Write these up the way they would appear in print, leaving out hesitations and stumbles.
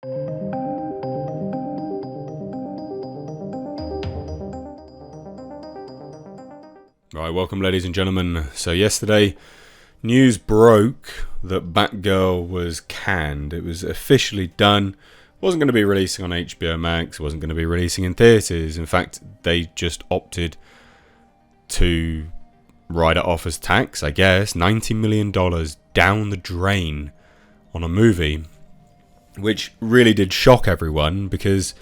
Right, welcome ladies and gentlemen. So yesterday, news broke that Batgirl was canned. It was officially done. It wasn't going to be releasing on HBO Max. It wasn't going to be releasing in theatres. In fact, they just opted to write it off as tax, I guess. $90 million down the drain on a movie, which really did shock everyone because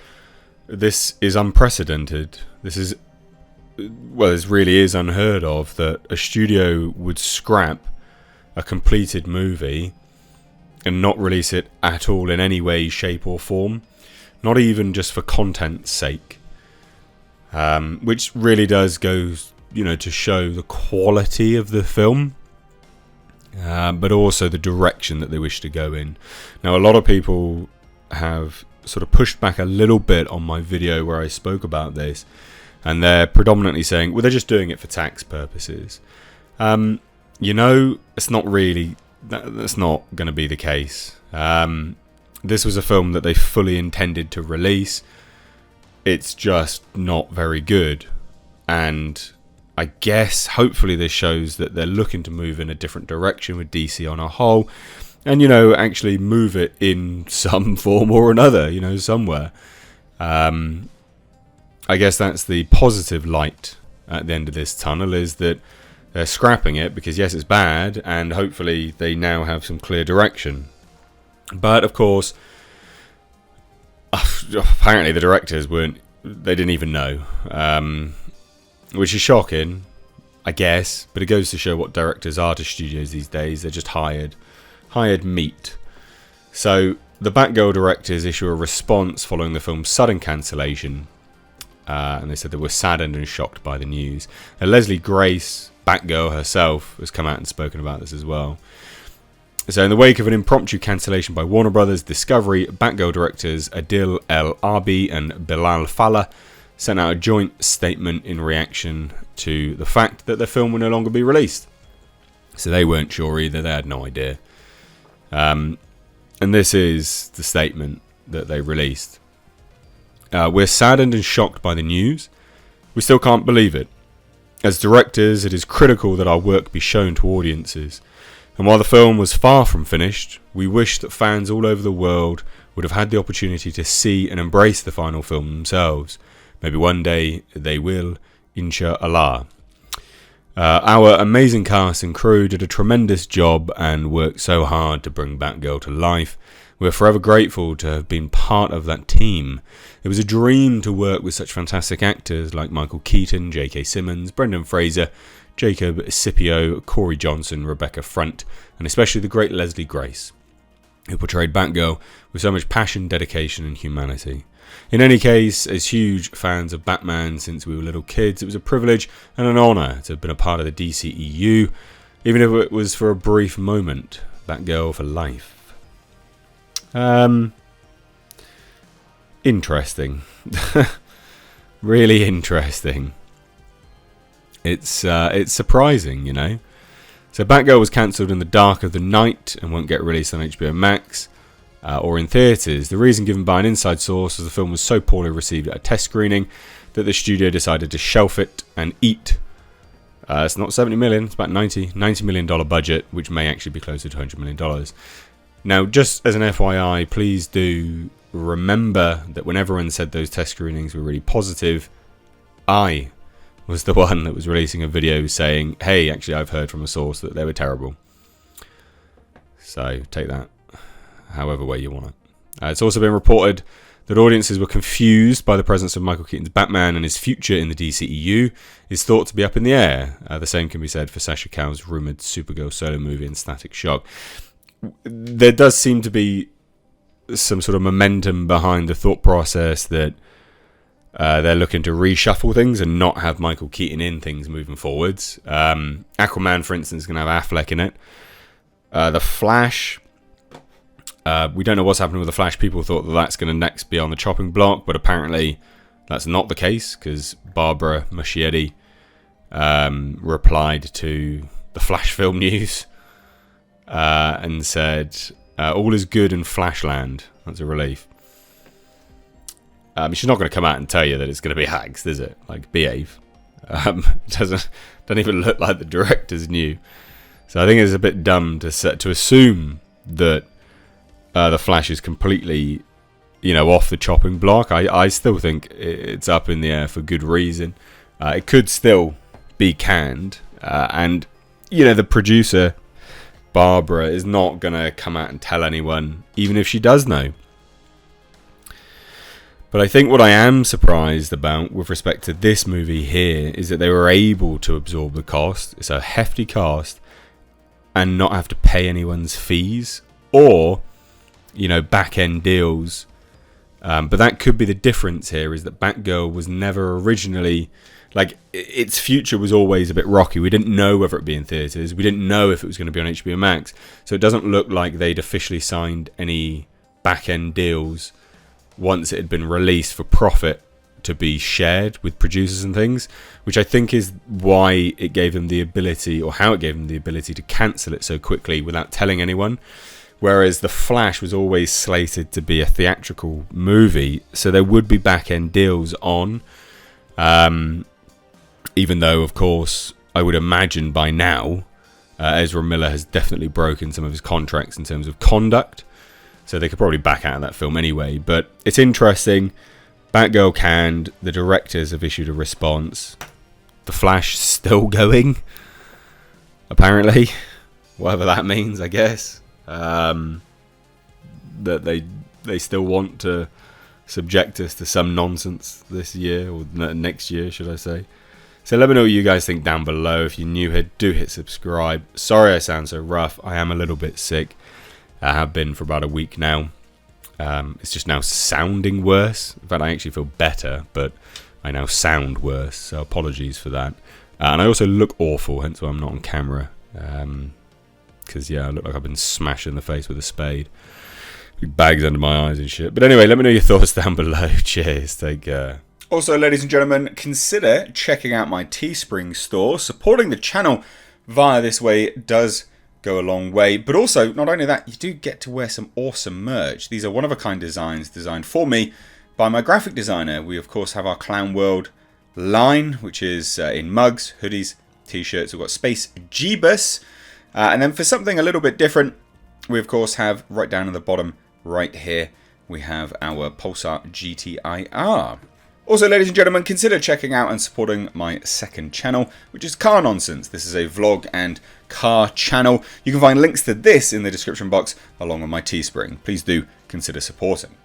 this is unprecedented. This really is unheard of that a studio would scrap a completed movie and not release it at all in any way, shape or form, not even just for content's sake, which really does go, to show the quality of the film, but also the direction that they wish to go in. Now, a lot of people have sort of pushed back a little bit on my video where I spoke about this, and they're predominantly saying, well, they're just doing it for tax purposes. It's not really, that's not going to be the case. This was a film that they fully intended to release. It's just not very good. And I guess, hopefully this shows that they're looking to move in a different direction with DC on a whole. And, actually move it in some form or another, somewhere. I guess that's the positive light at the end of this tunnel, is that they're scrapping it because, yes, it's bad, and hopefully they now have some clear direction. But, of course, apparently the directors they didn't even know, which is shocking, I guess, but it goes to show what directors are to studios these days. They're just hired meat. So, the Batgirl directors issue a response following the film's sudden cancellation. And they said they were saddened and shocked by the news. And Leslie Grace, Batgirl herself, has come out and spoken about this as well. So in the wake of an impromptu cancellation by Warner Brothers Discovery, Batgirl directors Adil El Arbi and Bilal Fallah sent out a joint statement in reaction to the fact that the film will no longer be released. So they weren't sure either, they had no idea. And this is the statement that they released. We're saddened and shocked by the news. We still can't believe it. As directors, it is critical that our work be shown to audiences. And while the film was far from finished, we wish that fans all over the world would have had the opportunity to see and embrace the final film themselves. Maybe one day they will, inshallah. Our amazing cast and crew did a tremendous job and worked so hard to bring Batgirl to life. We're forever grateful to have been part of that team. It was a dream to work with such fantastic actors like Michael Keaton, J.K. Simmons, Brendan Fraser, Jacob Scipio, Corey Johnson, Rebecca Front, and especially the great Leslie Grace, who portrayed Batgirl with so much passion, dedication and humanity. In any case, as huge fans of Batman since we were little kids, it was a privilege and an honour to have been a part of the DCEU, even if it was for a brief moment. Batgirl for life. Interesting. Really interesting. It's surprising, So Batgirl was cancelled in the dark of the night and won't get released on HBO Max or in theatres. The reason given by an inside source was the film was so poorly received at a test screening that the studio decided to shelf it and eat. It's not $70 million, it's about $90 million budget, which may actually be closer to $100 million. Now, just as an FYI, please do remember that when everyone said those test screenings were really positive, I was the one that was releasing a video saying, hey, actually I've heard from a source that they were terrible. So take that however way you want it. It's also been reported that audiences were confused by the presence of Michael Keaton's Batman, and his future in the DCEU is thought to be up in the air. The same can be said for Sasha Calle's rumoured Supergirl solo movie in Static Shock. There does seem to be some sort of momentum behind the thought process that they're looking to reshuffle things and not have Michael Keaton in things moving forwards. Aquaman, for instance, is going to have Affleck in it. The Flash, we don't know what's happening with The Flash. People thought that that's going to next be on the chopping block, but apparently that's not the case because Barbara Muschietti replied to the Flash Film News and said, all is good in Flashland. That's a relief. She's not going to come out and tell you that it's going to be axed, is it? Like, behave. Doesn't even look like the directors knew. So I think it's a bit dumb to assume that the Flash is completely, off the chopping block. I still think it's up in the air for good reason. It could still be canned, and the producer Barbara is not going to come out and tell anyone, even if she does know. But I think what I am surprised about with respect to this movie here is that they were able to absorb the cost. It's a hefty cost and not have to pay anyone's fees or, back-end deals. But that could be the difference here, is that Batgirl was never originally... its future was always a bit rocky. We didn't know whether it would be in theatres. We didn't know if it was going to be on HBO Max. So it doesn't look like they'd officially signed any back-end deals once it had been released for profit to be shared with producers and things, which I think is why it gave them the ability, or how it gave them the ability to cancel it so quickly without telling anyone. Whereas The Flash was always slated to be a theatrical movie, so there would be back-end deals on. Even though, of course, I would imagine by now, Ezra Miller has definitely broken some of his contracts in terms of conduct. So they could probably back out of that film anyway. But it's interesting. Batgirl canned. The directors have issued a response. The Flash still going, apparently. Whatever that means, I guess. That they still want to subject us to some nonsense this year, or next year, should I say. So let me know what you guys think down below. If you're new here, do hit subscribe. Sorry I sound so rough. I am a little bit sick. I have been for about a week now. It's just now sounding worse. In fact, I actually feel better, but I now sound worse. So apologies for that. And I also look awful, hence why I'm not on camera. Because, I look like I've been smashed in the face with a spade. Big bags under my eyes and shit. But anyway, let me know your thoughts down below. Cheers. Take care. Also, ladies and gentlemen, consider checking out my Teespring store. Supporting the channel via this way does go a long way. But also, not only that, you do get to wear some awesome merch. These are one-of-a-kind designs designed for me by my graphic designer. We, of course, have our Clown World line, which is in mugs, hoodies, t-shirts. We've got Space Jeebus. And then for something a little bit different, we, of course, have right down at the bottom right here, we have our Pulsar GTIR. Also, ladies and gentlemen, consider checking out and supporting my second channel, which is Car Nonsense. This is a vlog and car channel. You can find links to this in the description box, along with my Teespring. Please do consider supporting.